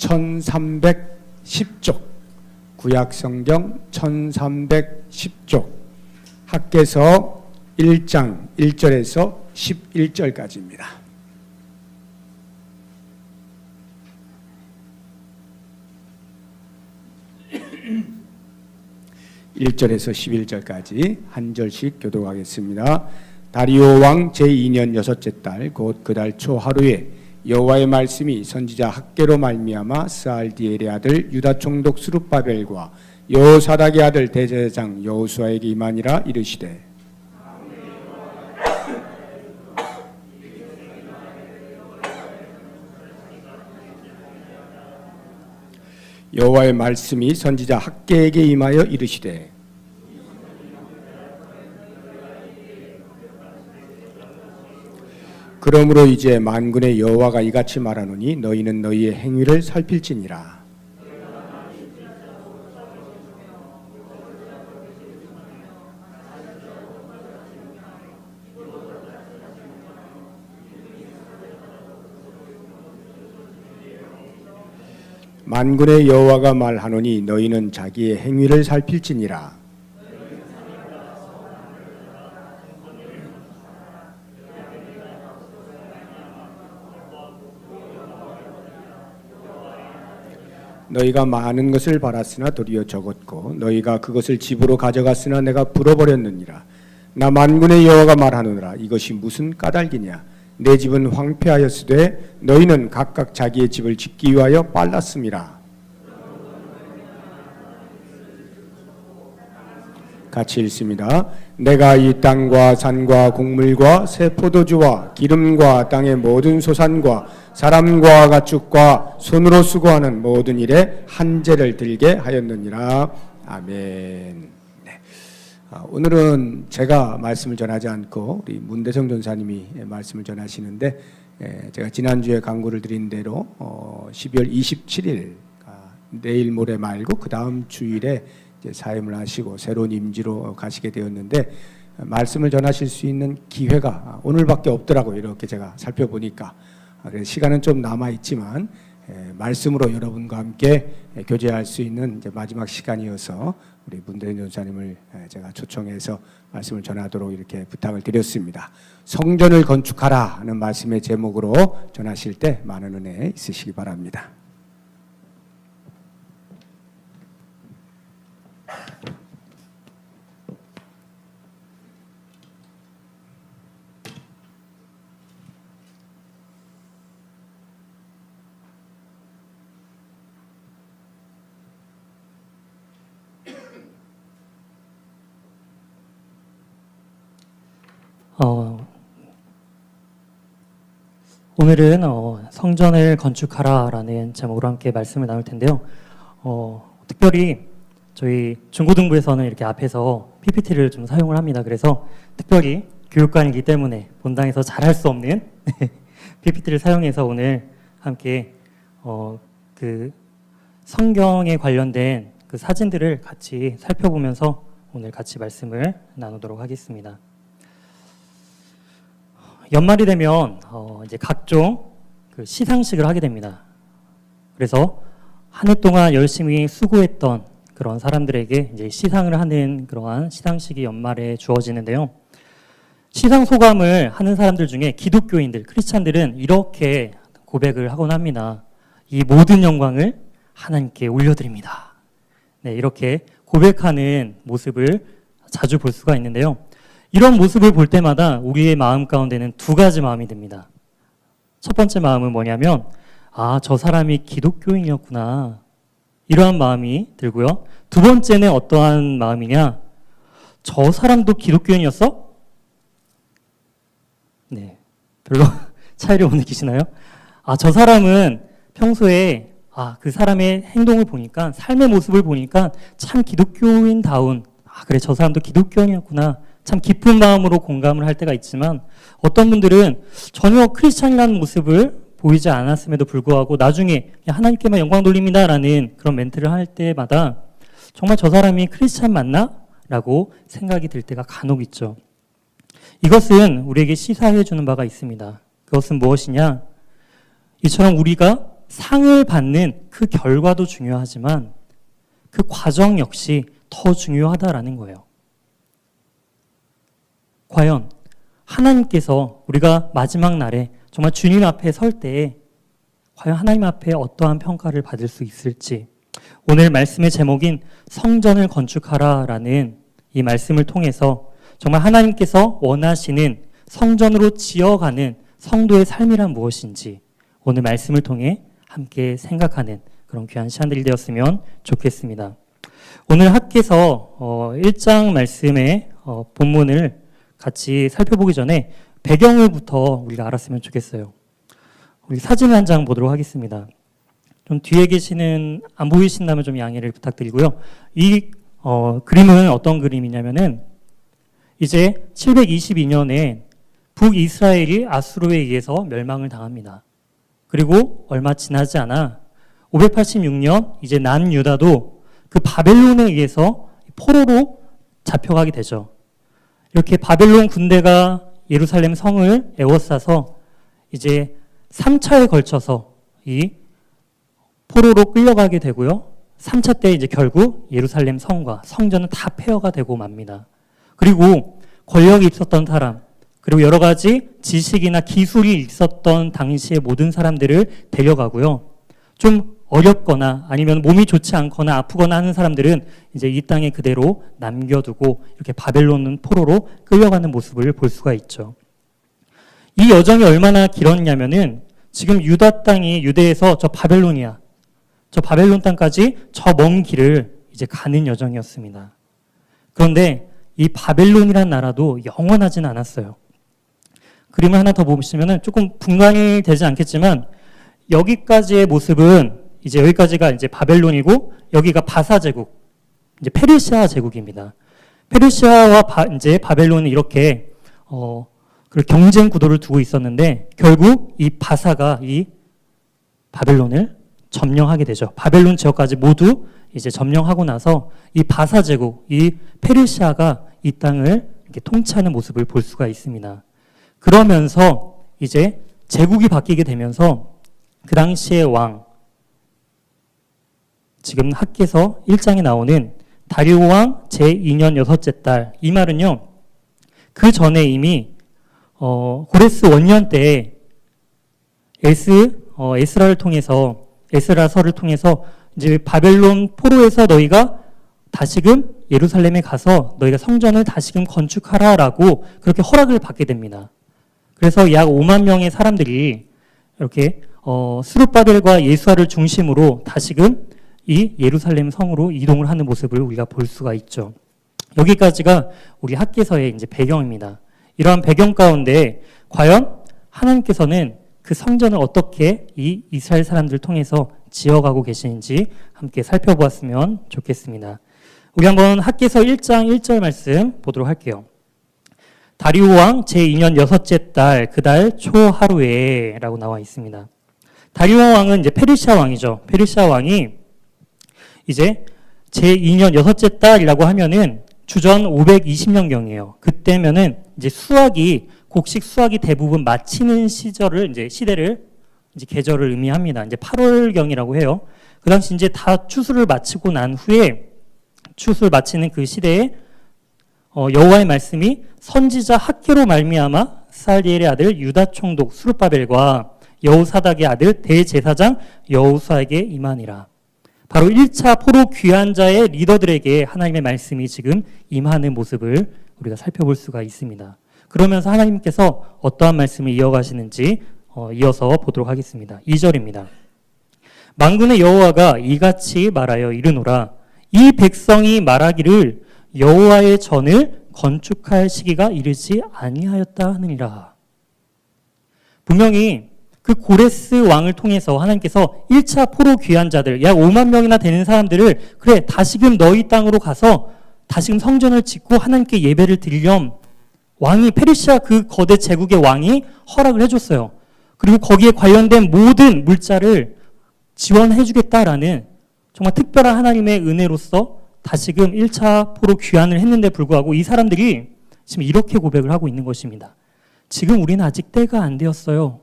1310쪽, 구약성경 1310쪽, 학개서 1장 1절에서 11절까지입니다. 1절에서 11절까지 한 절씩 교독하겠습니다. 다리오 왕 제2년 여섯째 달 곧 그 달 초 하루에 여호와의 말씀이 선지자 학개로 말미암아 스알디엘의 아들 유다 총독 스룹바벨과 여호사닥의 아들 대제사장 여호수아에게 임하니라. 이르시되 여호와의 말씀이 선지자 학개에게 임하여 이르시되 그러므로 이제 만군의 여호와가 이같이 말하노니 너희는 너희의 행위를 살필지니라. 만군의 여호와가 말하노니 너희는 자기의 행위를 살필지니라. 너희가 많은 것을 바랐으나 도리어 적었고 너희가 그것을 집으로 가져갔으나 내가 불어버렸느니라. 나 만군의 여호와가 말하노라. 이것이 무슨 까닭이냐. 내 집은 황폐하였으되 너희는 각각 자기의 집을 짓기 위하여 빨랐음이라. 같이 읽습니다. 내가 이 땅과 산과 곡물과 새 포도주와 기름과 땅의 모든 소산과 사람과 가축과 손으로 수고하는 모든 일에 한제를 들게 하였느니라. 아멘. 네. 오늘은 제가 말씀을 전하지 않고 우리 문대성 전사님이 말씀을 전하시는데, 제가 지난주에 강구를 드린 대로 12월 27일 내일 모레 말고 그 다음 주일에 이제 사임을 하시고 새로운 임지로 가시게 되었는데, 말씀을 전하실 수 있는 기회가 오늘밖에 없더라고요. 이렇게 제가 살펴보니까. 그래서 시간은 좀 남아 있지만 말씀으로 여러분과 함께 교제할 수 있는 이제 마지막 시간이어서 우리 문대현 전사님을 제가 초청해서 말씀을 전하도록 이렇게 부탁을 드렸습니다. 성전을 건축하라 하는 말씀의 제목으로 전하실 때 많은 은혜 있으시기 바랍니다. 오늘은 성전을 건축하라라는 제목으로 함께 말씀을 나눌 텐데요. 특별히 저희 중고등부에서는 이렇게 앞에서 PPT를 좀 사용을 합니다. 그래서 특별히 교육관이기 때문에 본당에서 잘할 수 없는 PPT를 사용해서 오늘 함께 그 성경에 관련된 그 사진들을 같이 살펴보면서 오늘 같이 말씀을 나누도록 하겠습니다. 연말이 되면 이제 각종 그 시상식을 하게 됩니다. 그래서 한 해 동안 열심히 수고했던 그런 사람들에게 이제 시상을 하는 그러한 시상식이 연말에 주어지는데요. 시상 소감을 하는 사람들 중에 기독교인들, 크리스찬들은 이렇게 고백을 하곤 합니다. 이 모든 영광을 하나님께 올려드립니다. 네, 이렇게 고백하는 모습을 자주 볼 수가 있는데요. 이런 모습을 볼 때마다 우리의 마음 가운데는 두 가지 마음이 듭니다. 첫 번째 마음은 뭐냐면, 저 사람이 기독교인이었구나. 이러한 마음이 들고요. 두 번째는 어떠한 마음이냐? 저 사람도 기독교인이었어? 네, 별로 차이를 못 느끼시나요? 저 사람은 평소에 그 사람의 행동을 보니까, 삶의 모습을 보니까 참 기독교인다운, 그래, 저 사람도 기독교인이었구나. 참 깊은 마음으로 공감을 할 때가 있지만, 어떤 분들은 전혀 크리스찬이라는 모습을 보이지 않았음에도 불구하고 나중에 하나님께만 영광 돌립니다라는 그런 멘트를 할 때마다 정말 저 사람이 크리스찬 맞나? 라고 생각이 들 때가 간혹 있죠. 이것은 우리에게 시사해 주는 바가 있습니다. 그것은 무엇이냐? 이처럼 우리가 상을 받는 그 결과도 중요하지만 그 과정 역시 더 중요하다라는 거예요. 과연 하나님께서 우리가 마지막 날에 정말 주님 앞에 설 때에 과연 하나님 앞에 어떠한 평가를 받을 수 있을지, 오늘 말씀의 제목인 성전을 건축하라라는 이 말씀을 통해서 정말 하나님께서 원하시는 성전으로 지어가는 성도의 삶이란 무엇인지 오늘 말씀을 통해 함께 생각하는 그런 귀한 시간들이 되었으면 좋겠습니다. 오늘 학께서 1장 말씀의 본문을 같이 살펴보기 전에 배경을부터 우리가 알았으면 좋겠어요. 우리 사진을 한 장 보도록 하겠습니다. 좀 뒤에 계시는 안 보이신다면 좀 양해를 부탁드리고요. 이 그림은 어떤 그림이냐면은 이제 722년에 북이스라엘이 아수르에 의해서 멸망을 당합니다. 그리고 얼마 지나지 않아 586년 이제 남유다도 그 바벨론에 의해서 포로로 잡혀가게 되죠. 이렇게 바벨론 군대가 예루살렘 성을 에워싸서 이제 3차에 걸쳐서 이 포로로 끌려가게 되고요. 3차 때 이제 결국 예루살렘 성과 성전은 다 폐허가 되고 맙니다. 그리고 권력이 있었던 사람, 그리고 여러 가지 지식이나 기술이 있었던 당시의 모든 사람들을 데려가고요. 좀 어렵거나 아니면 몸이 좋지 않거나 아프거나 하는 사람들은 이제 이 땅에 그대로 남겨두고 이렇게 바벨론 포로로 끌려가는 모습을 볼 수가 있죠. 이 여정이 얼마나 길었냐면은 지금 유다 땅이 유대에서 저 바벨론이야. 저 바벨론 땅까지 저 먼 길을 이제 가는 여정이었습니다. 그런데 이 바벨론이라는 나라도 영원하진 않았어요. 그림을 하나 더 보시면은 조금 분간이 되지 않겠지만 여기까지의 모습은 이제 여기까지가 이제 바벨론이고 여기가 바사 제국, 이제 페르시아 제국입니다. 페르시아와 이제 바벨론은 이렇게 그 경쟁 구도를 두고 있었는데 결국 이 바사가 이 바벨론을 점령하게 되죠. 바벨론 지역까지 모두 이제 점령하고 나서 이 바사 제국, 이 페르시아가 이 땅을 이렇게 통치하는 모습을 볼 수가 있습니다. 그러면서 이제 제국이 바뀌게 되면서 그 당시의 왕, 지금 학계서 1장에 나오는 다리오 왕 제2년 여섯째 달, 이 말은요, 그 전에 이미 고레스 원년 때 에스라서를 통해서 이제 바벨론 포로에서 너희가 다시금 예루살렘에 가서 너희가 성전을 다시금 건축하라라고 그렇게 허락을 받게 됩니다. 그래서 약 5만 명의 사람들이 이렇게 스룹바벨과 예수아를 중심으로 다시금 이 예루살렘 성으로 이동을 하는 모습을 우리가 볼 수가 있죠. 여기까지가 우리 학계서의 이제 배경입니다. 이러한 배경 가운데 과연 하나님께서는 그 성전을 어떻게 이 이스라엘 사람들을 통해서 지어가고 계시는지 함께 살펴보았으면 좋겠습니다. 우리 한번 학계서 1장 1절 말씀 보도록 할게요. 다리오 왕 제2년 여섯째 달 그 달 초하루에 라고 나와 있습니다. 다리오 왕은 이제 페르시아 왕이죠. 페르시아 왕이 이제 제2년 여섯째 달이라고 하면은 주전 520년경이에요. 그때면은 이제 곡식 수확이 대부분 마치는 시대를 이제 계절을 의미합니다. 이제 8월경이라고 해요. 그 당시 이제 다 추수를 마치고 난 후에 추수를 마치는 그 시대에 여호와의 말씀이 선지자 학계로 말미암아 살디엘의 아들 유다 총독 스룹바벨과 여호사닥의 아들 대제사장 여호수아에게 임하니라. 바로 1차 포로 귀환자의 리더들에게 하나님의 말씀이 지금 임하는 모습을 우리가 살펴볼 수가 있습니다. 그러면서 하나님께서 어떠한 말씀을 이어가시는지 이어서 보도록 하겠습니다. 2절입니다. 만군의 여호와가 이같이 말하여 이르노라. 이 백성이 말하기를 여호와의 전을 건축할 시기가 이르지 아니하였다 하느니라. 분명히 그 고레스 왕을 통해서 하나님께서 1차 포로 귀환자들 약 5만 명이나 되는 사람들을 그래 다시금 너희 땅으로 가서 다시금 성전을 짓고 하나님께 예배를 드리렴, 왕이 페르시아 그 거대 제국의 왕이 허락을 해줬어요. 그리고 거기에 관련된 모든 물자를 지원해주겠다라는 정말 특별한 하나님의 은혜로서 다시금 1차 포로 귀환을 했는데 불구하고 이 사람들이 지금 이렇게 고백을 하고 있는 것입니다. 지금 우리는 아직 때가 안 되었어요.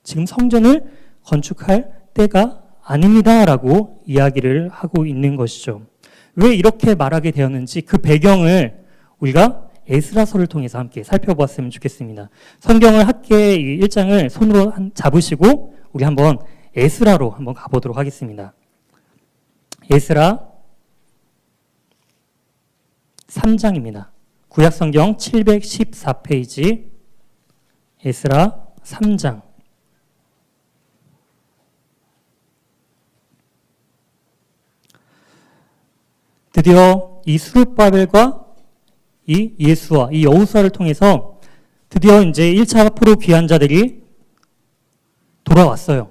지금 성전을 건축할 때가 아닙니다라고 이야기를 하고 있는 것이죠. 왜 이렇게 말하게 되었는지 그 배경을 우리가 에스라서를 통해서 함께 살펴보았으면 좋겠습니다. 성경을 함께 이 1장을 손으로 잡으시고 우리 한번 에스라로 한번 가보도록 하겠습니다. 에스라 3장입니다. 구약성경 714페이지 에스라 3장. 드디어 이 스룹바벨과 이 예수와 이 여호수아를 통해서 드디어 이제 1차 포로 귀환자들이 돌아왔어요.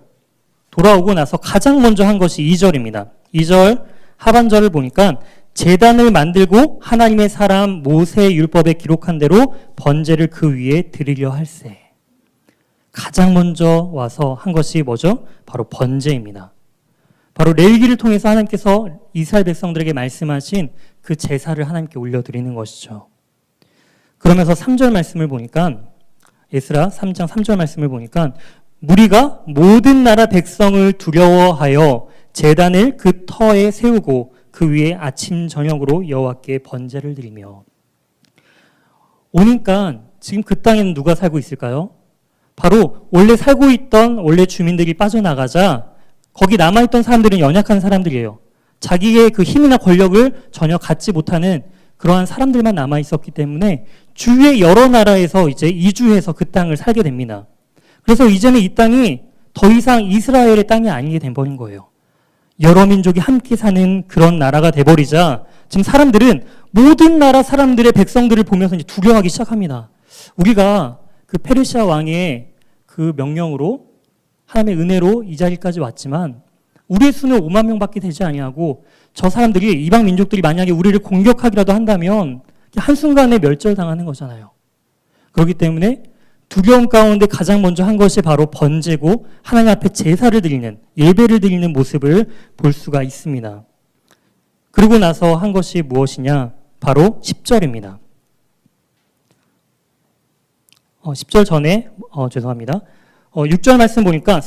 돌아오고 나서 가장 먼저 한 것이 2절입니다. 2절 하반절을 보니까 제단을 만들고 하나님의 사람 모세의 율법에 기록한 대로 번제를 그 위에 드리려 할세. 가장 먼저 와서 한 것이 뭐죠? 바로 번제입니다. 바로 레위기를 통해서 하나님께서 이스라엘 백성들에게 말씀하신 그 제사를 하나님께 올려드리는 것이죠. 그러면서 3절 말씀을 보니까 에스라 3장 3절 말씀을 보니까 무리가 모든 나라 백성을 두려워하여 제단을 그 터에 세우고 그 위에 아침 저녁으로 여호와께 번제를 드리며. 오니까 지금 그 땅에는 누가 살고 있을까요? 바로 원래 살고 있던 원래 주민들이 빠져나가자 거기 남아있던 사람들은 연약한 사람들이에요. 자기의 그 힘이나 권력을 전혀 갖지 못하는 그러한 사람들만 남아있었기 때문에 주위의 여러 나라에서 이제 이주해서 그 땅을 살게 됩니다. 그래서 이제는 이 땅이 더 이상 이스라엘의 땅이 아니게 돼버린 거예요. 여러 민족이 함께 사는 그런 나라가 돼버리자 지금 사람들은 모든 나라 사람들의 백성들을 보면서 이제 두려워하기 시작합니다. 우리가 그 페르시아 왕의 그 명령으로 하나님의 은혜로 이 자리까지 왔지만 우리의 수는 5만 명밖에 되지 아니하고 저 사람들이 이방 민족들이 만약에 우리를 공격하기라도 한다면 한순간에 멸절당하는 거잖아요. 그렇기 때문에 두려움 가운데 가장 먼저 한 것이 바로 번제고 하나님 앞에 제사를 드리는 예배를 드리는 모습을 볼 수가 있습니다. 그리고 나서 한 것이 무엇이냐? 바로 10절입니다. 10절 전에 죄송합니다. 6절 말씀 보니까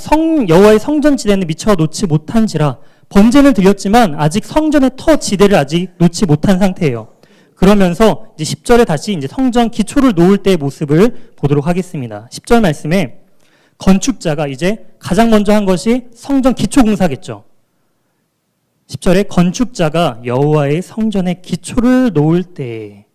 여호와의 성전 지대는 미처 놓지 못한지라 번제는 드렸지만 아직 성전의 터 지대를 아직 놓지 못한 상태예요. 그러면서 이제 10절에 다시 이제 성전 기초를 놓을 때의 모습을 보도록 하겠습니다. 10절 말씀에 건축자가 이제 가장 먼저 한 것이 성전 기초 공사겠죠. 10절에 건축자가 여호와의 성전의 기초를 놓을 때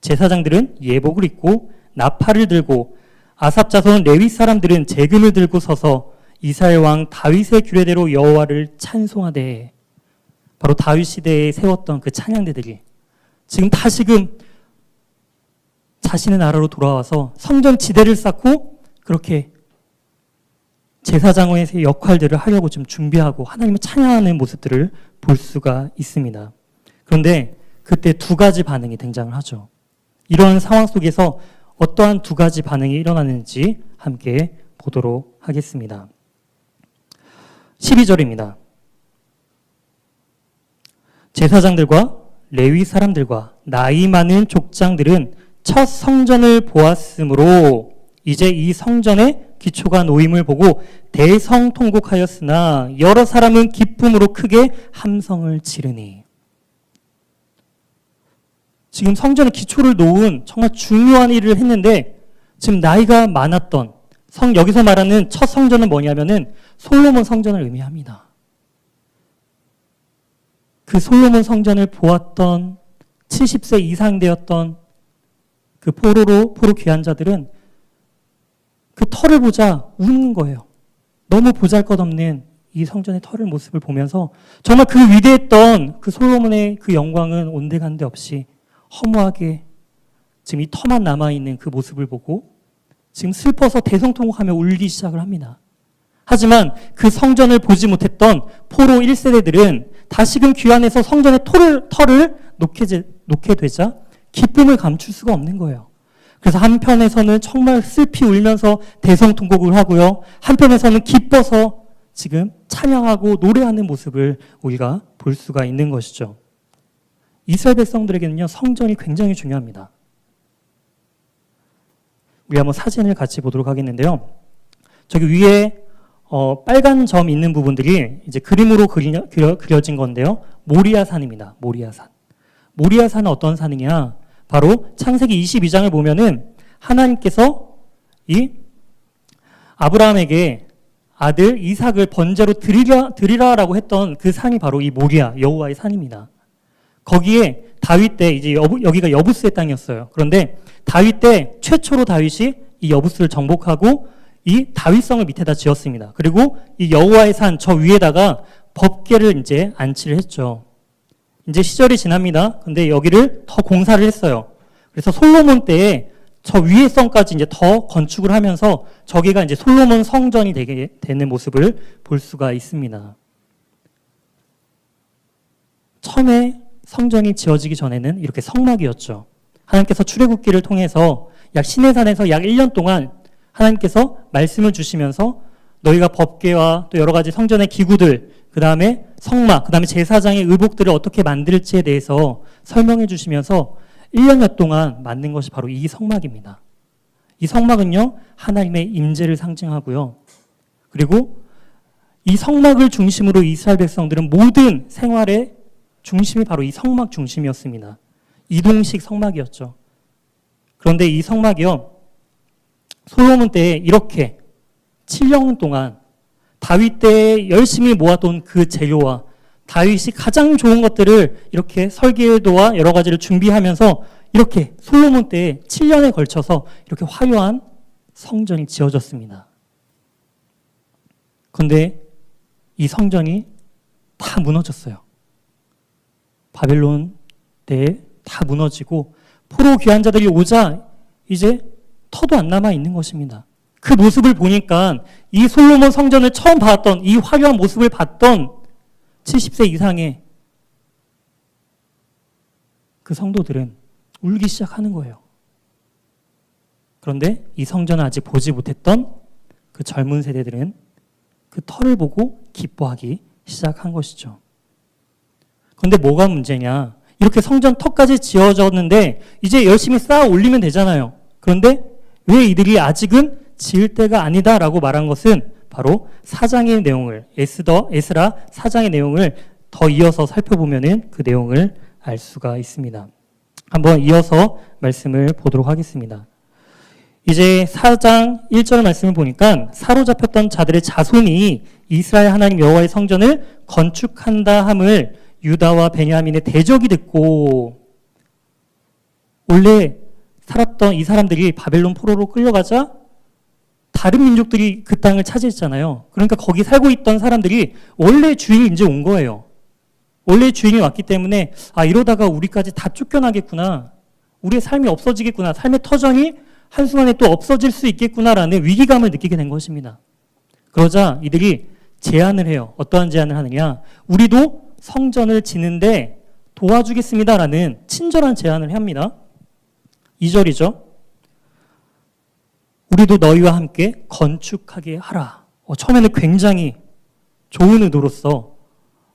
제사장들은 예복을 입고 나팔을 들고 아삽 자손 레위 사람들은 재금을 들고 서서 이스라엘 왕 다윗의 규례대로 여호와를 찬송하되. 바로 다윗 시대에 세웠던 그 찬양대들이 지금 다시금 자신의 나라로 돌아와서 성전 지대를 쌓고 그렇게 제사장의 역할들을 하려고 지금 준비하고 하나님을 찬양하는 모습들을 볼 수가 있습니다. 그런데 그때 두 가지 반응이 등장을 하죠. 이런 상황 속에서 어떠한 두 가지 반응이 일어나는지 함께 보도록 하겠습니다. 12절입니다. 제사장들과 레위 사람들과 나이 많은 족장들은 첫 성전을 보았으므로 이제 이 성전의 기초가 놓임을 보고 대성통곡하였으나 여러 사람은 기쁨으로 크게 함성을 지르니. 지금 성전의 기초를 놓은 정말 중요한 일을 했는데 지금 나이가 많았던 여기서 말하는 첫 성전은 뭐냐면은 솔로몬 성전을 의미합니다. 그 솔로몬 성전을 보았던 70세 이상 되었던 그 포로 귀환자들은 그 터를 보자 우는 거예요. 너무 보잘것없는 이 성전의 터를 모습을 보면서 정말 그 위대했던 그 솔로몬의 그 영광은 온데간데 없이 허무하게 지금 이 터만 남아있는 그 모습을 보고 지금 슬퍼서 대성통곡하며 울기 시작을 합니다. 하지만 그 성전을 보지 못했던 포로 1세대들은 다시금 귀환해서 성전의 터를 놓게 되자 기쁨을 감출 수가 없는 거예요. 그래서 한편에서는 정말 슬피 울면서 대성통곡을 하고요. 한편에서는 기뻐서 지금 찬양하고 노래하는 모습을 우리가 볼 수가 있는 것이죠. 이스라엘 백성들에게는요, 성전이 굉장히 중요합니다. 우리 한번 사진을 같이 보도록 하겠는데요. 저기 위에 빨간 점 있는 부분들이 이제 그림으로 그려진 건데요. 모리아산입니다. 모리아산. 모리아산은 어떤 산이냐? 바로 창세기 22장을 보면은 하나님께서 이 아브라함에게 아들 이삭을 번제로 드리라라고 했던 그 산이 바로 이 모리아, 여호와의 산입니다. 거기에 다윗 때 이제 여기가 여부스의 땅이었어요. 그런데 다윗 때 최초로 다윗이 이 여부스를 정복하고 이 다윗성을 밑에다 지었습니다. 그리고 이 여호와의 산 저 위에다가 법궤를 이제 안치를 했죠. 이제 시절이 지납니다. 근데 여기를 더 공사를 했어요. 그래서 솔로몬 때에 저 위의 성까지 이제 더 건축을 하면서 저기가 이제 솔로몬 성전이 되는 모습을 볼 수가 있습니다. 처음에 성전이 지어지기 전에는 이렇게 성막이었죠. 하나님께서 출애굽기를 통해서 시내산에서 약 1년 동안 하나님께서 말씀을 주시면서 너희가 법궤와 또 여러 가지 성전의 기구들, 그 다음에 성막, 그 다음에 제사장의 의복들을 어떻게 만들지에 대해서 설명해 주시면서 1년여 동안 만든 것이 바로 이 성막입니다. 이 성막은요, 하나님의 임재를 상징하고요. 그리고 이 성막을 중심으로 이스라엘 백성들은 모든 생활의 중심이 바로 이 성막 중심이었습니다. 이동식 성막이었죠. 그런데 이 성막이요, 솔로몬 때에 이렇게 7년 동안 다윗 때에 열심히 모아둔 그 재료와 다윗이 가장 좋은 것들을 이렇게 설계도와 여러 가지를 준비하면서 이렇게 솔로몬 때에 7년에 걸쳐서 이렇게 화려한 성전이 지어졌습니다. 그런데 이 성전이 다 무너졌어요. 바벨론 때에 다 무너지고 포로 귀환 자들이 오자 이제 터도 안 남아 있는 것입니다. 그 모습을 보니까 이 솔로몬 성전을 처음 봤던 이 화려한 모습을 봤던 70세 이상의 그 성도들은 울기 시작하는 거예요. 그런데 이 성전을 아직 보지 못했던 그 젊은 세대들은 그 터를 보고 기뻐하기 시작한 것이죠. 그런데 뭐가 문제냐? 이렇게 성전 터까지 지어졌는데 이제 열심히 쌓아 올리면 되잖아요. 그런데 왜 이들이 아직은 지을 때가 아니다라고 말한 것은 바로 사장의 내용을, 에스라 사장의 내용을 더 이어서 살펴보면은 그 내용을 알 수가 있습니다. 한번 이어서 말씀을 보도록 하겠습니다. 이제 4장 1절 말씀을 보니까 사로잡혔던 자들의 자손이 이스라엘 하나님 여호와의 성전을 건축한다 함을 유다와 베냐민의 대적이 듣고, 원래 살았던 이 사람들이 바벨론 포로로 끌려가자 다른 민족들이 그 땅을 차지했잖아요. 그러니까 거기 살고 있던 사람들이 원래 주인이 이제 온 거예요. 원래 주인이 왔기 때문에 이러다가 우리까지 다 쫓겨나겠구나. 우리의 삶이 없어지겠구나. 삶의 터전이 한순간에 또 없어질 수 있겠구나라는 위기감을 느끼게 된 것입니다. 그러자 이들이 제안을 해요. 어떠한 제안을 하느냐. 우리도 성전을 지는데 도와주겠습니다라는 친절한 제안을 합니다. 2절이죠. 우리도 너희와 함께 건축하게 하라. 처음에는 굉장히 좋은 의도로서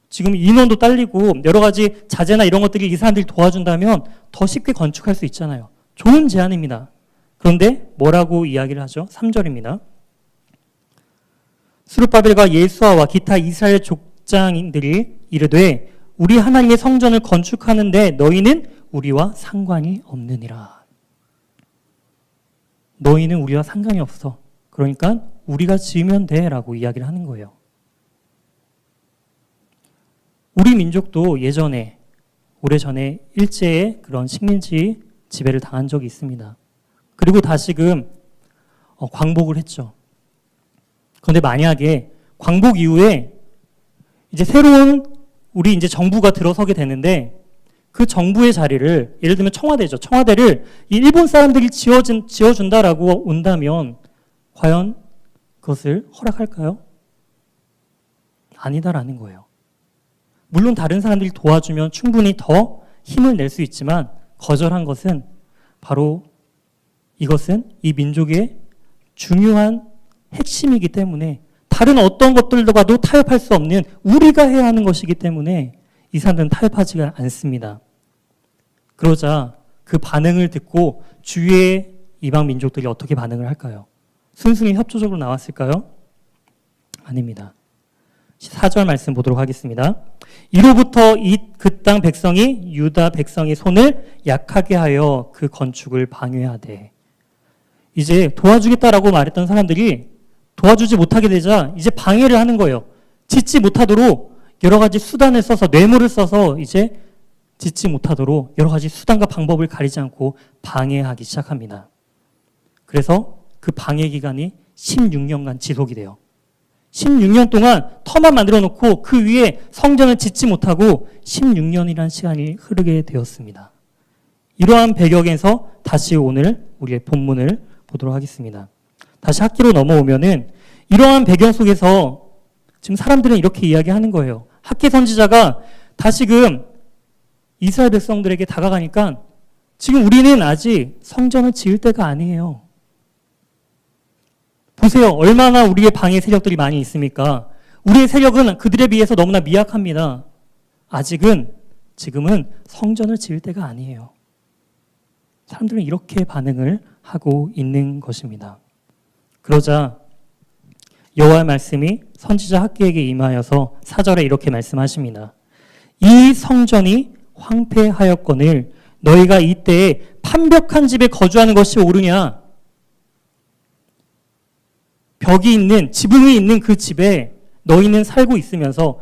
지금 인원도 딸리고 여러 가지 자재나 이런 것들이 이 사람들이 도와준다면 더 쉽게 건축할 수 있잖아요. 좋은 제안입니다. 그런데 뭐라고 이야기를 하죠? 3절입니다. 스룹바벨과 예수아와 기타 이스라엘 족장인들이 이르되 우리 하나님의 성전을 건축하는데 너희는 우리와 상관이 없느니라. 너희는 우리와 상관이 없어. 그러니까 우리가 지으면 돼 라고 이야기를 하는 거예요. 우리 민족도 예전에 오래전에 일제의 그런 식민지 지배를 당한 적이 있습니다. 그리고 다시금 광복을 했죠. 그런데 만약에 광복 이후에 이제 새로운 우리 이제 정부가 들어서게 되는데 그 정부의 자리를 예를 들면 청와대죠. 청와대를 이 일본 사람들이 지어준다라고 온다면 과연 그것을 허락할까요? 아니다라는 거예요. 물론 다른 사람들이 도와주면 충분히 더 힘을 낼 수 있지만 거절한 것은 바로 이것은 이 민족의 중요한 핵심이기 때문에 다른 어떤 것들과도 타협할 수 없는 우리가 해야 하는 것이기 때문에 이 사람들은 타협하지가 않습니다. 그러자 그 반응을 듣고 주위의 이방 민족들이 어떻게 반응을 할까요? 순순히 협조적으로 나왔을까요? 아닙니다. 4절 말씀 보도록 하겠습니다. 이로부터 그 땅 백성이 유다 백성의 손을 약하게 하여 그 건축을 방해하되, 이제 도와주겠다라고 말했던 사람들이 도와주지 못하게 되자 이제 방해를 하는 거예요. 짓지 못하도록 여러 가지 수단을 써서, 뇌물을 써서 이제 짓지 못하도록 여러 가지 수단과 방법을 가리지 않고 방해하기 시작합니다. 그래서 그 방해 기간이 16년간 지속이 돼요. 16년 동안 터만 만들어 놓고 그 위에 성전을 짓지 못하고 16년이라는 시간이 흐르게 되었습니다. 이러한 배경에서 다시 오늘 우리의 본문을 보도록 하겠습니다. 다시 학기로 넘어오면은 이러한 배경 속에서 지금 사람들은 이렇게 이야기하는 거예요. 학기 선지자가 다시금 이스라엘 백성들에게 다가가니까 지금 우리는 아직 성전을 지을 때가 아니에요. 보세요. 얼마나 우리의 방해 세력들이 많이 있습니까? 우리의 세력은 그들에 비해서 너무나 미약합니다. 지금은 성전을 지을 때가 아니에요. 사람들은 이렇게 반응을 하고 있는 것입니다. 그러자 여호와의 말씀이 선지자 학기에게 임하여서 4절에 이렇게 말씀하십니다. 이 성전이 황폐하였거늘 너희가 이때에 판벽한 집에 거주하는 것이 옳으냐? 벽이 있는, 지붕이 있는 그 집에 너희는 살고 있으면서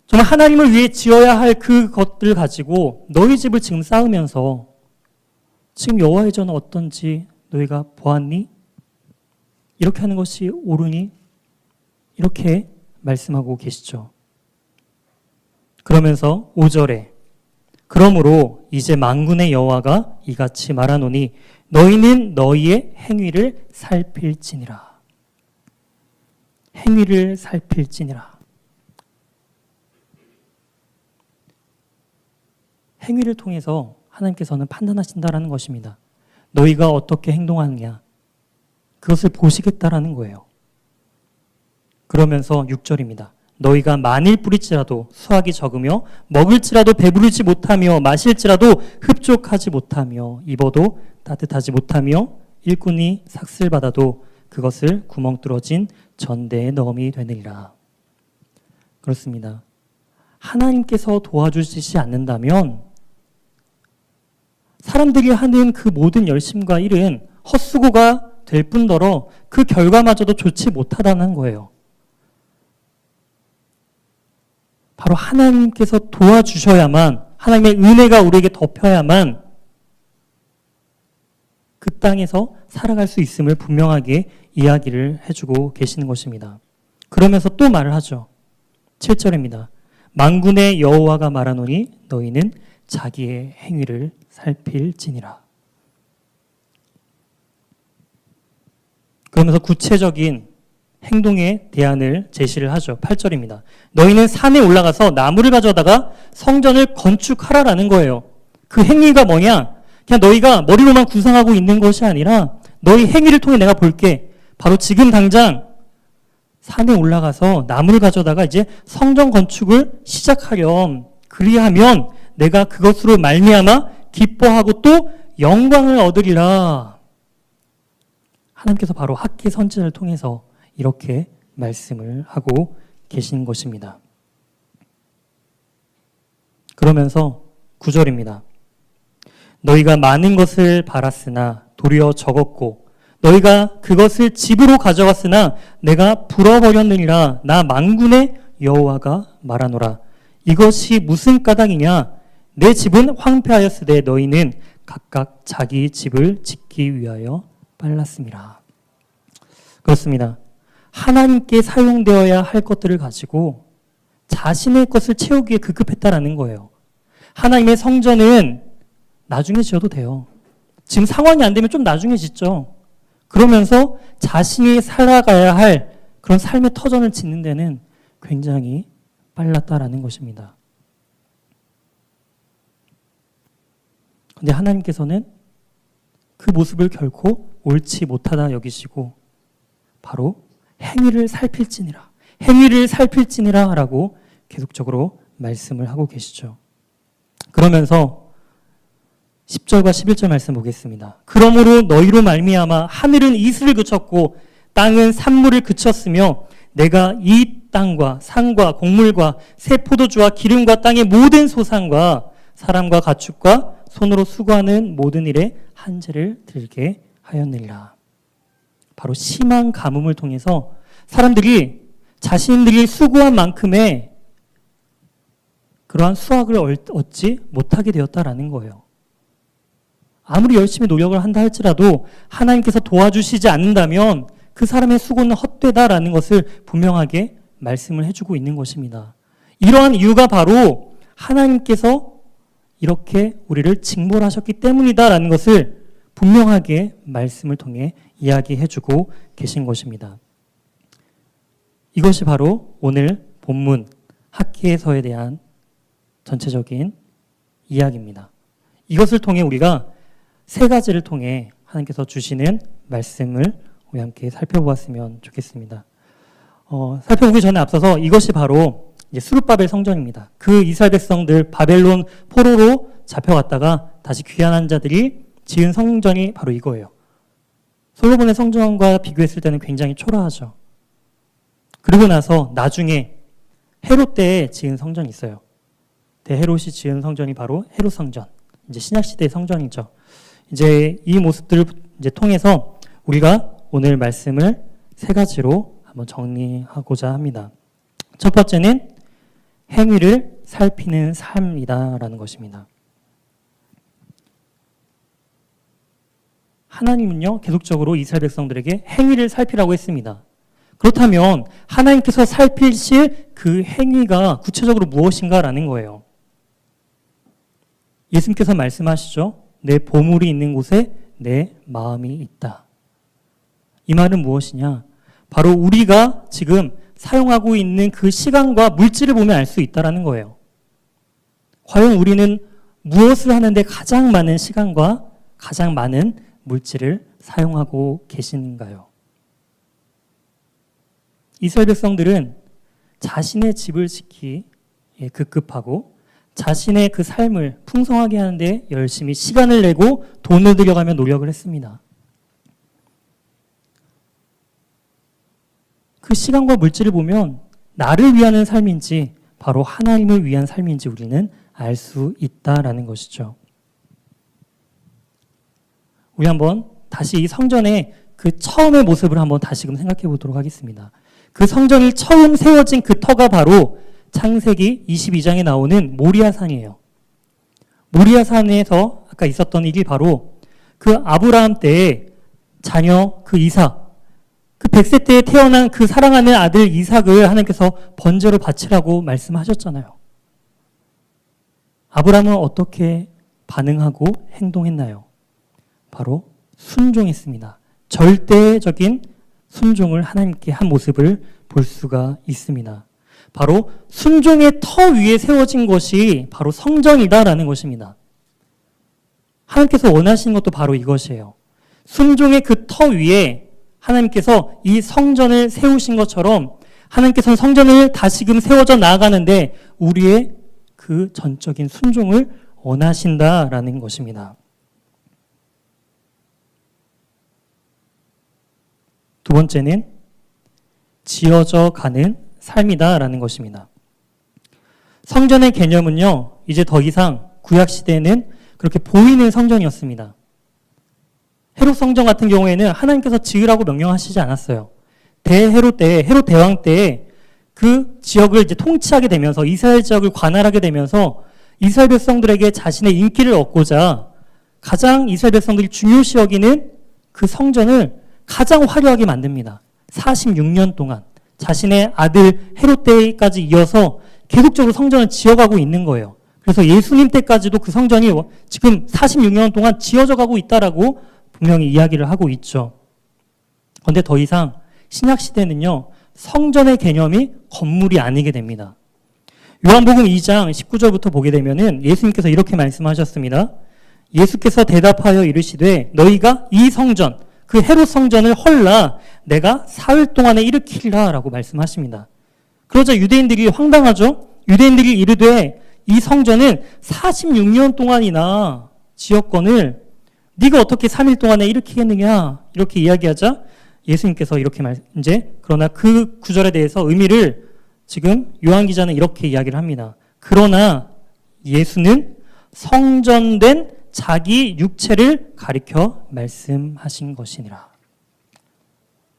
정말 하나님을 위해 지어야 할 그것들 가지고 너희 집을 지금 쌓으면서 지금 여호와의 전은 어떤지 너희가 보았니? 이렇게 하는 것이 옳으니? 이렇게 말씀하고 계시죠. 그러면서 5절에 그러므로 이제 만군의 여호와가 이같이 말하노니 너희는 너희의 행위를 살필지니라. 행위를 살필지니라. 행위를 통해서 하나님께서는 판단하신다라는 것입니다. 너희가 어떻게 행동하느냐, 그것을 보시겠다라는 거예요. 그러면서 6절입니다. 너희가 만일 뿌릴지라도 수확이 적으며 먹을지라도 배부르지 못하며 마실지라도 흡족하지 못하며 입어도 따뜻하지 못하며 일꾼이 삭슬 받아도 그것을 구멍 뚫어진 전대에 넣음이 되느니라. 그렇습니다. 하나님께서 도와주시지 않는다면 사람들이 하는 그 모든 열심과 일은 헛수고가 될 뿐더러 그 결과마저도 좋지 못하다는 거예요. 바로 하나님께서 도와주셔야만, 하나님의 은혜가 우리에게 덮여야만 그 땅에서 살아갈 수 있음을 분명하게 이야기를 해주고 계시는 것입니다. 그러면서 또 말을 하죠. 7절입니다. 만군의 여호와가 말하노니 너희는 자기의 행위를 살필지니라. 그러면서 구체적인 행동의 대안을 제시를 하죠. 8절입니다. 너희는 산에 올라가서 나무를 가져다가 성전을 건축하라라는 거예요. 그 행위가 뭐냐? 그냥 너희가 머리로만 구상하고 있는 것이 아니라 너희 행위를 통해 내가 볼게. 바로 지금 당장 산에 올라가서 나무를 가져다가 이제 성전 건축을 시작하렴. 그리하면 내가 그것으로 말미암아 기뻐하고 또 영광을 얻으리라. 하나님께서 바로 학기 선지자를 통해서 이렇게 말씀을 하고 계신 것입니다. 그러면서 9절입니다. 너희가 많은 것을 바랐으나 도리어 적었고 너희가 그것을 집으로 가져갔으나 내가 불어버렸느니라. 나 만군의 여호와가 말하노라. 이것이 무슨 까닭이냐? 내 집은 황폐하였으되 너희는 각각 자기 집을 짓기 위하여 빨랐습니다. 그렇습니다. 하나님께 사용되어야 할 것들을 가지고 자신의 것을 채우기에 급급했다라는 거예요. 하나님의 성전은 나중에 지어도 돼요. 지금 상황이 안 되면 좀 나중에 짓죠. 그러면서 자신이 살아가야 할 그런 삶의 터전을 짓는 데는 굉장히 빨랐다라는 것입니다. 그런데 하나님께서는 그 모습을 결코 옳지 못하다 여기시고 바로 행위를 살필지니라, 행위를 살필지니라 라고 계속적으로 말씀을 하고 계시죠. 그러면서 10절과 11절 말씀 보겠습니다. 그러므로 너희로 말미암아 하늘은 이슬을 그쳤고 땅은 산물을 그쳤으며 내가 이 땅과 산과 곡물과 새 포도주와 기름과 땅의 모든 소산과 사람과 가축과 손으로 수고하는 모든 일에 한재를 들게 하였느니라. 바로 심한 가뭄을 통해서 사람들이 자신들이 수고한 만큼의 그러한 수확을 얻지 못하게 되었다라는 거예요. 아무리 열심히 노력을 한다 할지라도 하나님께서 도와주시지 않는다면 그 사람의 수고는 헛되다라는 것을 분명하게 말씀을 해주고 있는 것입니다. 이러한 이유가 바로 하나님께서 이렇게 우리를 징벌하셨기 때문이다라는 것을 분명하게 말씀을 통해 이야기해주고 계신 것입니다. 이것이 바로 오늘 본문 학기에서에 대한 전체적인 이야기입니다. 이것을 통해 우리가 세 가지를 통해 하나님께서 주시는 말씀을 우리 함께 살펴보았으면 좋겠습니다. 살펴보기 전에 앞서서 이것이 바로 이제 수룹바벨 성전입니다. 그 이스라엘 백성들 바벨론 포로로 잡혀갔다가 다시 귀환한 자들이 지은 성전이 바로 이거예요. 솔로몬의 성전과 비교했을 때는 굉장히 초라하죠. 그리고 나서 나중에 헤롯 때에 지은 성전이 있어요. 대헤롯이 지은 성전이 바로 헤롯 성전. 이제 신약 시대의 성전이죠. 이제 이 모습들을 이제 통해서 우리가 오늘 말씀을 세 가지로 한번 정리하고자 합니다. 첫 번째는 행위를 살피는 삶이다라는 것입니다. 하나님은요, 계속적으로 이스라엘 백성들에게 행위를 살피라고 했습니다. 그렇다면 하나님께서 살피실 그 행위가 구체적으로 무엇인가라는 거예요. 예수님께서 말씀하시죠. 내 보물이 있는 곳에 내 마음이 있다. 이 말은 무엇이냐? 바로 우리가 지금 사용하고 있는 그 시간과 물질을 보면 알 수 있다라는 거예요. 과연 우리는 무엇을 하는데 가장 많은 시간과 가장 많은 물질을 사용하고 계시는가요? 이스라엘 백성들은 자신의 집을 지키기에 급급하고 자신의 그 삶을 풍성하게 하는데 열심히 시간을 내고 돈을 들여가며 노력을 했습니다. 그 시간과 물질을 보면 나를 위하는 삶인지 바로 하나님을 위한 삶인지 우리는 알 수 있다라는 것이죠. 우리 한번 다시 이 성전의 그 처음의 모습을 한번 다시금 생각해 보도록 하겠습니다. 그 성전이 처음 세워진 그 터가 바로 창세기 22장에 나오는 모리아산이에요. 모리아산에서 아까 있었던 일이 바로 그 아브라함 때의 자녀 그 이삭, 그 100세 때에 태어난 그 사랑하는 아들 이삭을 하나님께서 번제로 바치라고 말씀하셨잖아요. 아브라함은 어떻게 반응하고 행동했나요? 바로 순종했습니다. 절대적인 순종을 하나님께 한 모습을 볼 수가 있습니다. 바로 순종의 터 위에 세워진 것이 바로 성전이다라는 것입니다. 하나님께서 원하시는 것도 바로 이것이에요. 순종의 그 터 위에 하나님께서 이 성전을 세우신 것처럼 하나님께서는 성전을 다시금 세워져 나아가는데 우리의 그 전적인 순종을 원하신다라는 것입니다. 두 번째는 지어져 가는 삶이다라는 것입니다. 성전의 개념은요, 이제 더 이상 구약시대에는 그렇게 보이는 성전이었습니다. 헤롯 성전 같은 경우에는 하나님께서 지으라고 명령하시지 않았어요. 대헤롯 때, 헤롯 대왕 때에 그 지역을 이제 통치하게 되면서 이스라엘 지역을 관할하게 되면서 이스라엘 백성들에게 자신의 인기를 얻고자 가장 이스라엘 백성들이 중요시 여기는 그 성전을 가장 화려하게 만듭니다. 46년 동안 자신의 아들 헤롯 때까지 이어서 계속적으로 성전을 지어가고 있는 거예요. 그래서 예수님 때까지도 그 성전이 지금 46년 동안 지어져 가고 있다라고 분명히 이야기를 하고 있죠. 그런데 더 이상 신약 시대는요, 성전의 개념이 건물이 아니게 됩니다. 요한복음 2장 19절부터 보게 되면은 예수님께서 이렇게 말씀하셨습니다. 예수께서 대답하여 이르시되 너희가 이 성전 그 헤롯 성전을 헐라 내가 사흘 동안에 일으키리라 라고 말씀하십니다. 그러자 유대인들이 황당하죠. 유대인들이 이르되 이 성전은 46년 동안이나 지었건을 네가 어떻게 3일 동안에 일으키겠느냐 이렇게 이야기하자 예수님께서 이렇게 그러나 그 구절에 대해서 의미를 지금 요한 기자는 이렇게 이야기를 합니다. 그러나 예수는 성전된 자기 육체를 가리켜 말씀하신 것이니라.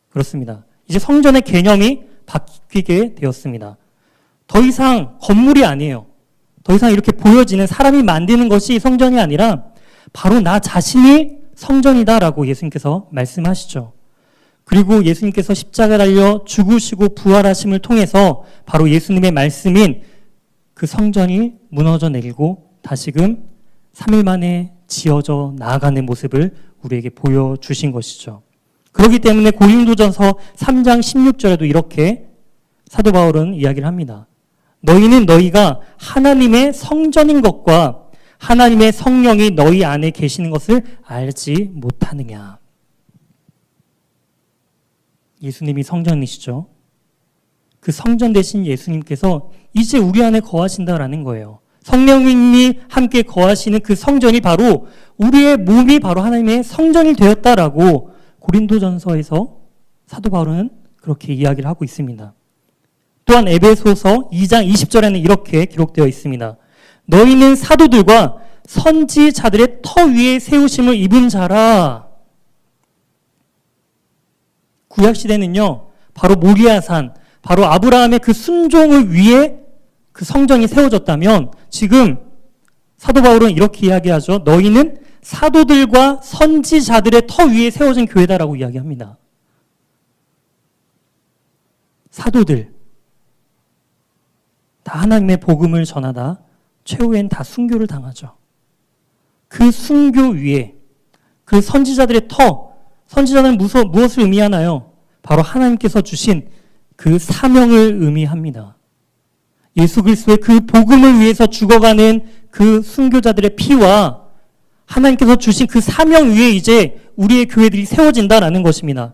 그렇습니다. 이제 성전의 개념이 바뀌게 되었습니다. 더 이상 건물이 아니에요. 더 이상 이렇게 보여지는 사람이 만드는 것이 성전이 아니라 바로 나 자신이 성전이다라고 예수님께서 말씀하시죠. 그리고 예수님께서 십자가에 달려 죽으시고 부활하심을 통해서 바로 예수님의 말씀인 그 성전이 무너져 내리고 다시금 3일 만에 지어져 나아가는 모습을 우리에게 보여주신 것이죠. 그렇기 때문에 고린도전서 3장 16절에도 이렇게 사도 바울은 이야기를 합니다. 너희는 너희가 하나님의 성전인 것과 하나님의 성령이 너희 안에 계시는 것을 알지 못하느냐. 예수님이 성전이시죠. 그 성전 대신 예수님께서 이제 우리 안에 거하신다라는 거예요. 성령님이 함께 거하시는 그 성전이 바로 우리의 몸이 바로 하나님의 성전이 되었다라고 고린도전서에서 사도 바울은 그렇게 이야기를 하고 있습니다. 또한 에베소서 2장 20절에는 이렇게 기록되어 있습니다. 너희는 사도들과 선지자들의 터 위에 세우심을 입은 자라. 구약시대는요, 바로 모리아산, 바로 아브라함의 그 순종을 위해 그 성전이 세워졌다면 지금 사도 바울은 이렇게 이야기하죠. 너희는 사도들과 선지자들의 터 위에 세워진 교회다라고 이야기합니다. 사도들, 다 하나님의 복음을 전하다 최후엔 다 순교를 당하죠. 그 순교 위에 그 선지자들의 터, 선지자는 무엇을 의미하나요? 바로 하나님께서 주신 그 사명을 의미합니다. 예수 그리스도의 그 복음을 위해서 죽어가는 그 순교자들의 피와 하나님께서 주신 그 사명 위에 이제 우리의 교회들이 세워진다라는 것입니다.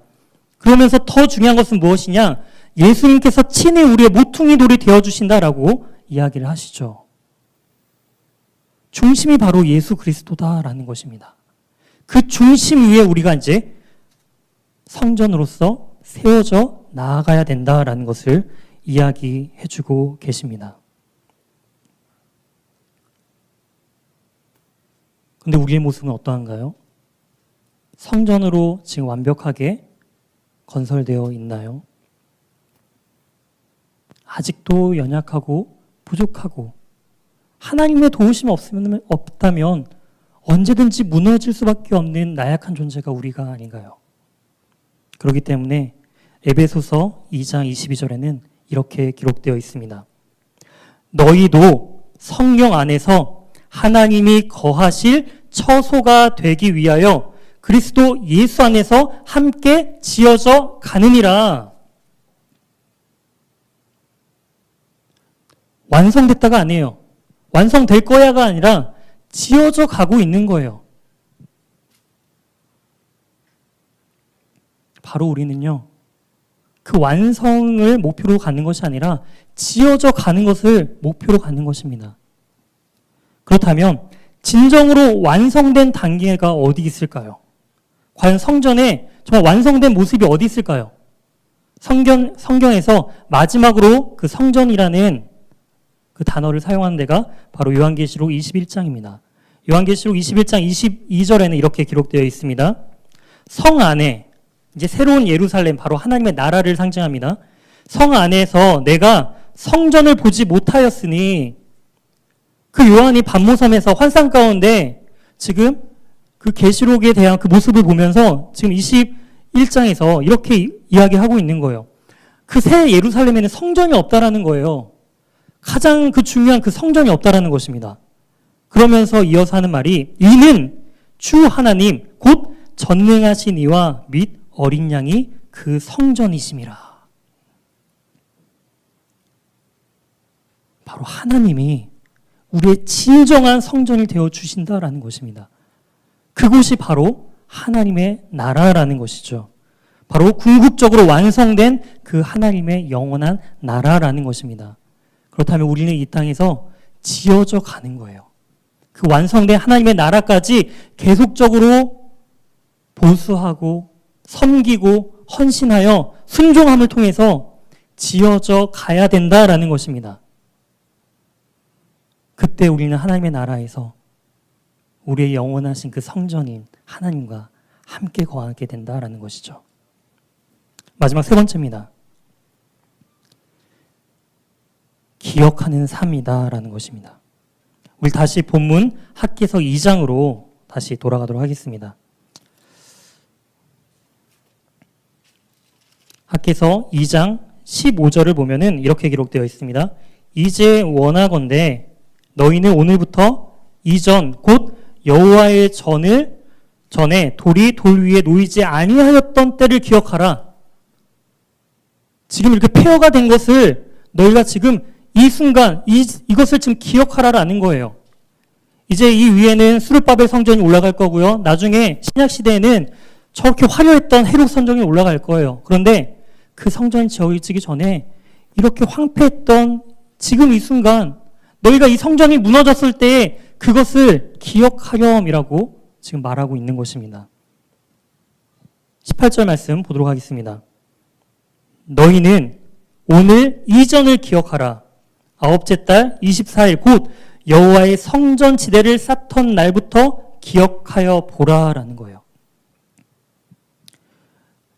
그러면서 더 중요한 것은 무엇이냐? 예수님께서 친히 우리의 모퉁이 돌이 되어주신다라고 이야기를 하시죠. 중심이 바로 예수 그리스도다라는 것입니다. 그 중심 위에 우리가 이제 성전으로서 세워져 나아가야 된다라는 것을 이야기해주고 계십니다. 근데 우리의 모습은 어떠한가요? 성전으로 지금 완벽하게 건설되어 있나요? 아직도 연약하고 부족하고 하나님의 도우심이 없다면 언제든지 무너질 수밖에 없는 나약한 존재가 우리가 아닌가요? 그렇기 때문에 에베소서 2장 22절에는 이렇게 기록되어 있습니다. 너희도 성령 안에서 하나님이 거하실 처소가 되기 위하여 그리스도 예수 안에서 함께 지어져 가느니라. 완성됐다가 아니에요. 완성될 거야가 아니라 지어져 가고 있는 거예요. 바로 우리는요, 그 완성을 목표로 가는 것이 아니라 지어져 가는 것을 목표로 가는 것입니다. 그렇다면 진정으로 완성된 단계가 어디 있을까요? 과연 성전에 정말 완성된 모습이 어디 있을까요? 성경에서 마지막으로 그 성전이라는 그 단어를 사용하는 데가 바로 요한계시록 21장입니다. 요한계시록 21장 22절에는 이렇게 기록되어 있습니다. 성 안에 이제 새로운 예루살렘, 바로 하나님의 나라를 상징합니다. 성 안에서 내가 성전을 보지 못하였으니, 그 요한이 반모섬에서 환상 가운데 지금 그 계시록에 대한 그 모습을 보면서 지금 21장에서 이렇게 이야기하고 있는 거예요. 그 새 예루살렘에는 성전이 없다라는 거예요. 가장 그 중요한 그 성전이 없다라는 것입니다. 그러면서 이어서 하는 말이, 이는 주 하나님 곧 전능하신 이와 및 어린 양이 그 성전이심이라. 바로 하나님이 우리의 진정한 성전이 되어 주신다라는 것입니다. 그곳이 바로 하나님의 나라라는 것이죠. 바로 궁극적으로 완성된 그 하나님의 영원한 나라라는 것입니다. 그렇다면 우리는 이 땅에서 지어져 가는 거예요. 그 완성된 하나님의 나라까지 계속적으로 보수하고 섬기고 헌신하여 순종함을 통해서 지어져 가야 된다라는 것입니다. 그때 우리는 하나님의 나라에서 우리의 영원하신 그 성전인 하나님과 함께 거하게 된다라는 것이죠. 마지막 세 번째입니다. 기억하는 삶이다라는 것입니다. 우리 다시 본문 학개서 2장으로 다시 돌아가도록 하겠습니다. 학개서 2장 15절을 보면은 이렇게 기록되어 있습니다. 이제 원하건대 너희는 오늘부터 이전 곧 여호와의 전에 돌이 돌 위에 놓이지 아니하였던 때를 기억하라. 지금 이렇게 폐허가 된 것을 너희가 지금 이 순간 이것을 지금 기억하라라는 거예요. 이제 이 위에는 수르바벨 성전이 올라갈 거고요. 나중에 신약 시대에는 저렇게 화려했던 헤롯 성전이 올라갈 거예요. 그런데 그 성전이 지어지기 전에 이렇게 황폐했던 지금 이 순간 너희가 이 성전이 무너졌을 때 그것을 기억하렴이라고 지금 말하고 있는 것입니다. 18절 말씀 보도록 하겠습니다. 너희는 오늘 이전을 기억하라. 아홉째 달 24일 곧 여호와의 성전 지대를 쌓던 날부터 기억하여 보라라는 거예요.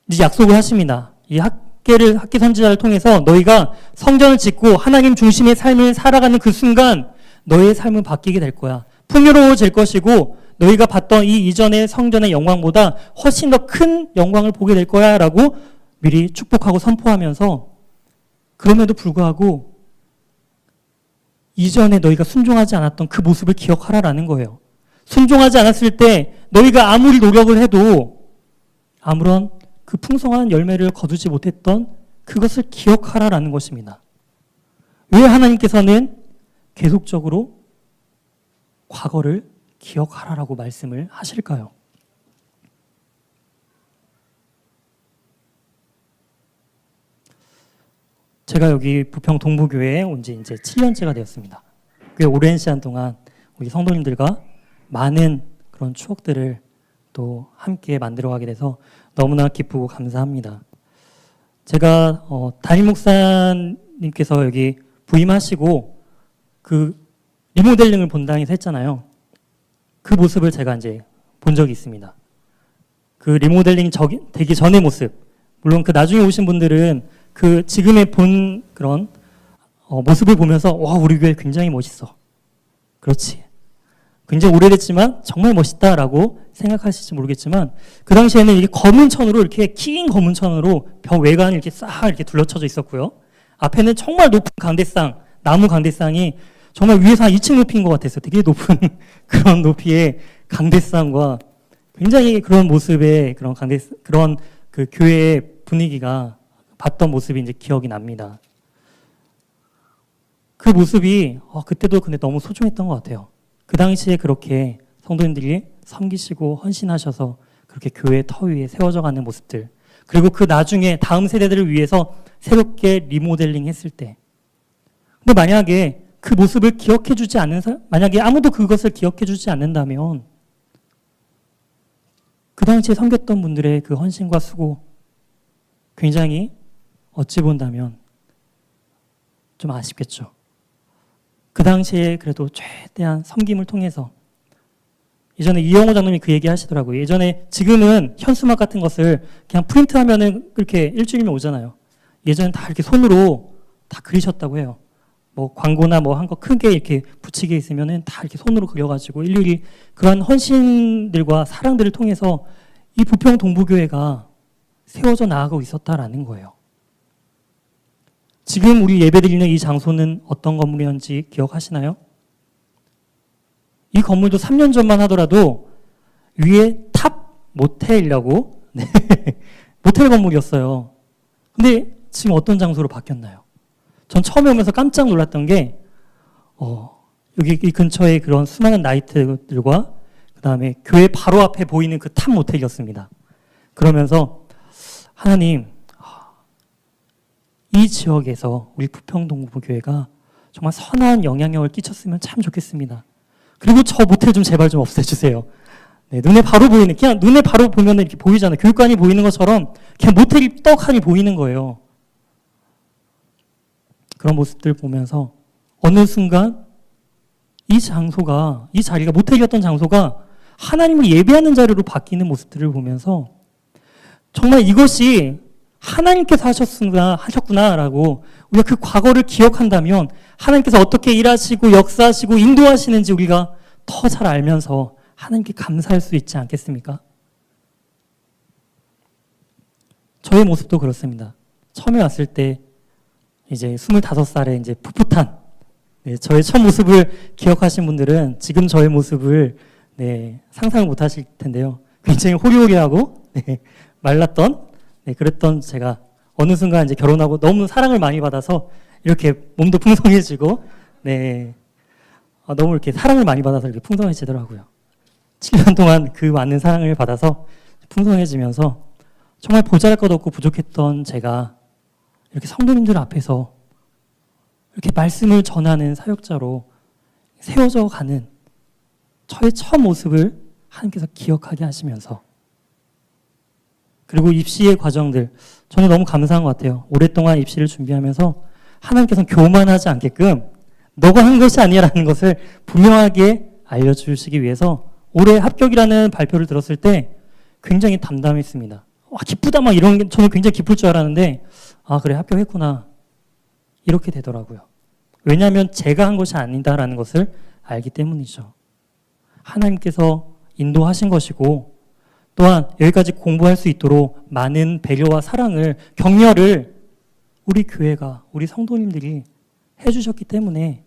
이제 약속을 하십니다. 이 학계 선지자를 통해서 너희가 성전을 짓고 하나님 중심의 삶을 살아가는 그 순간 너희의 삶은 바뀌게 될 거야. 풍요로워질 것이고 너희가 봤던 이 이전의 성전의 영광보다 훨씬 더 큰 영광을 보게 될 거야 라고 미리 축복하고 선포하면서 그럼에도 불구하고 이전에 너희가 순종하지 않았던 그 모습을 기억하라라는 거예요. 순종하지 않았을 때 너희가 아무리 노력을 해도 아무런 그 풍성한 열매를 거두지 못했던 그것을 기억하라라는 것입니다. 왜 하나님께서는 계속적으로 과거를 기억하라라고 말씀을 하실까요? 제가 여기 부평 동부교회에 온 지 이제 7년째가 되었습니다. 꽤 오랜 시간 동안 우리 성도님들과 많은 그런 추억들을 또 함께 만들어가게 돼서 너무나 기쁘고 감사합니다. 제가 담임 목사님께서 여기 부임하시고 그 리모델링을 본당에서 했잖아요. 그 모습을 제가 이제 본 적이 있습니다. 그 리모델링 되기 전의 모습. 물론 그 나중에 오신 분들은 그 지금의 본 그런 모습을 보면서 와 우리 교회 굉장히 멋있어. 그렇지. 굉장히 오래됐지만 정말 멋있다라고 생각하실지 모르겠지만 그 당시에는 이게 검은 천으로 이렇게 긴 검은 천으로 벽 외관이 이렇게 싹 이렇게 둘러쳐져 있었고요. 앞에는 정말 높은 강대상, 나무 강대상이 정말 위에서 한 2층 높이인 것 같았어요. 되게 높은 그런 높이의 강대상과 굉장히 그런 모습의 그런 그 교회의 분위기가 봤던 모습이 이제 기억이 납니다. 그 모습이 그때도 근데 너무 소중했던 것 같아요. 그 당시에 그렇게 성도님들이 섬기시고 헌신하셔서 그렇게 교회 터 위에 세워져 가는 모습들, 그리고 그 나중에 다음 세대들을 위해서 새롭게 리모델링 했을 때, 근데 만약에 그 모습을 기억해 주지 않는 사람, 만약에 아무도 그것을 기억해 주지 않는다면 그 당시에 섬겼던 분들의 그 헌신과 수고 굉장히 어찌 본다면 좀 아쉽겠죠. 그 당시에 그래도 최대한 섬김을 통해서, 예전에 이영호 장로님이 그 얘기 하시더라고요. 예전에, 지금은 현수막 같은 것을 그냥 프린트하면은 그렇게 일주일이면 오잖아요. 예전엔 다 이렇게 손으로 다 그리셨다고 해요. 뭐 광고나 뭐 한 거 크게 이렇게 붙이게 있으면은 다 이렇게 손으로 그려가지고 일일이 그런 헌신들과 사랑들을 통해서 이 부평 동부교회가 세워져 나가고 있었다라는 거예요. 지금 우리 예배드리는 이 장소는 어떤 건물이었는지 기억하시나요? 이 건물도 3년 전만 하더라도 위에 탑 모텔이라고 네. 모텔 건물이었어요. 근데 지금 어떤 장소로 바뀌었나요? 전 처음에 오면서 깜짝 놀랐던 게 여기 이 근처에 그런 수많은 나이트들과 그 다음에 교회 바로 앞에 보이는 그 탑 모텔이었습니다. 그러면서 하나님, 이 지역에서 우리 부평동부교회가 정말 선한 영향력을 끼쳤으면 참 좋겠습니다. 그리고 저 모텔 좀 제발 좀 없애주세요. 네, 눈에 바로 보이는, 그냥 눈에 바로 보면 이렇게 보이잖아요. 교육관이 보이는 것처럼 그냥 모텔이 떡하니 보이는 거예요. 그런 모습들 보면서 어느 순간 이 장소가, 이 자리가, 모텔이었던 장소가 하나님을 예배하는 자리로 바뀌는 모습들을 보면서 정말 이것이 하나님께서 하셨구나라고 우리가 그 과거를 기억한다면 하나님께서 어떻게 일하시고 역사하시고 인도하시는지 우리가 더 잘 알면서 하나님께 감사할 수 있지 않겠습니까? 저의 모습도 그렇습니다. 처음에 왔을 때 이제 25살에 이제 풋풋한, 네, 저의 첫 모습을 기억하신 분들은 지금 저의 모습을, 네, 상상을 못 하실 텐데요. 굉장히 호리호리하고, 네, 말랐던, 네, 그랬던 제가 어느 순간 이제 결혼하고 너무 사랑을 많이 받아서 이렇게 몸도 풍성해지고, 네, 너무 이렇게 사랑을 많이 받아서 이렇게 풍성해지더라고요. 7년 동안 그 많은 사랑을 받아서 풍성해지면서 정말 보잘것없고 부족했던 제가 이렇게 성도님들 앞에서 이렇게 말씀을 전하는 사역자로 세워져 가는 저의 첫 모습을 하나님께서 기억하게 하시면서, 그리고 입시의 과정들, 저는 너무 감사한 것 같아요. 오랫동안 입시를 준비하면서 하나님께서는 교만하지 않게끔 너가 한 것이 아니라는 것을 분명하게 알려주시기 위해서 올해 합격이라는 발표를 들었을 때 굉장히 담담했습니다. 와, 기쁘다 막 이런 게 저는 굉장히 기쁠 줄 알았는데, 아, 그래, 합격했구나, 이렇게 되더라고요. 왜냐하면 제가 한 것이 아니다라는 것을 알기 때문이죠. 하나님께서 인도하신 것이고, 또한 여기까지 공부할 수 있도록 많은 배려와 사랑을, 격려를 우리 교회가, 우리 성도님들이 해주셨기 때문에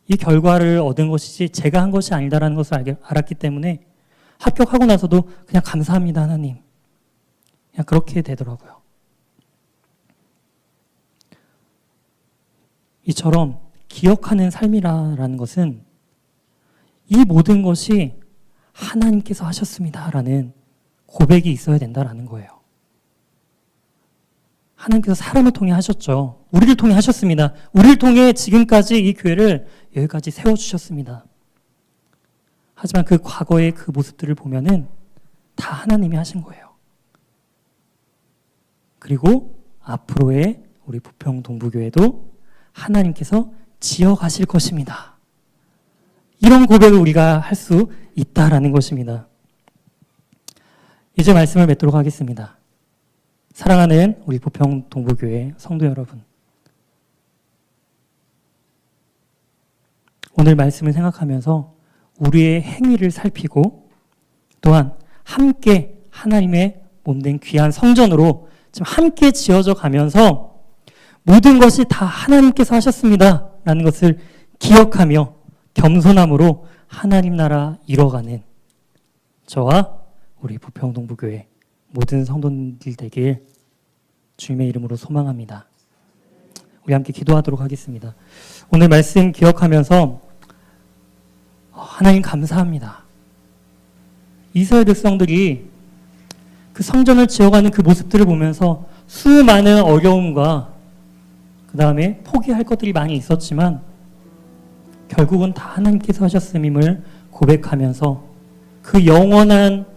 이 결과를 얻은 것이지 제가 한 것이 아니다라는 것을 알았기 때문에 합격하고 나서도 그냥 감사합니다, 하나님. 그냥 그렇게 되더라고요. 이처럼 기억하는 삶이라는 것은 이 모든 것이 하나님께서 하셨습니다라는 고백이 있어야 된다라는 거예요. 하나님께서 사람을 통해 하셨죠. 우리를 통해 하셨습니다. 우리를 통해 지금까지 이 교회를 여기까지 세워주셨습니다. 하지만 그 과거의 그 모습들을 보면은 다 하나님이 하신 거예요. 그리고 앞으로의 우리 부평 동부교회도 하나님께서 지어가실 것입니다. 이런 고백을 우리가 할 수 있다라는 것입니다. 이제 말씀을 맺도록 하겠습니다. 사랑하는 우리 부평 동부교회 성도 여러분, 오늘 말씀을 생각하면서 우리의 행위를 살피고 또한 함께 하나님의 몸된 귀한 성전으로 지금 함께 지어져 가면서 모든 것이 다 하나님께서 하셨습니다 라는 것을 기억하며 겸손함으로 하나님 나라 이뤄가는 저와 우리 부평 동부교회 모든 성도님들 되길 주님의 이름으로 소망합니다. 우리 함께 기도하도록 하겠습니다. 오늘 말씀 기억하면서 하나님 감사합니다. 이스라엘 백성들이 그 성전을 지어가는 그 모습들을 보면서 수많은 어려움과 그 다음에 포기할 것들이 많이 있었지만 결국은 다 하나님께서 하셨음임을 고백하면서 그 영원한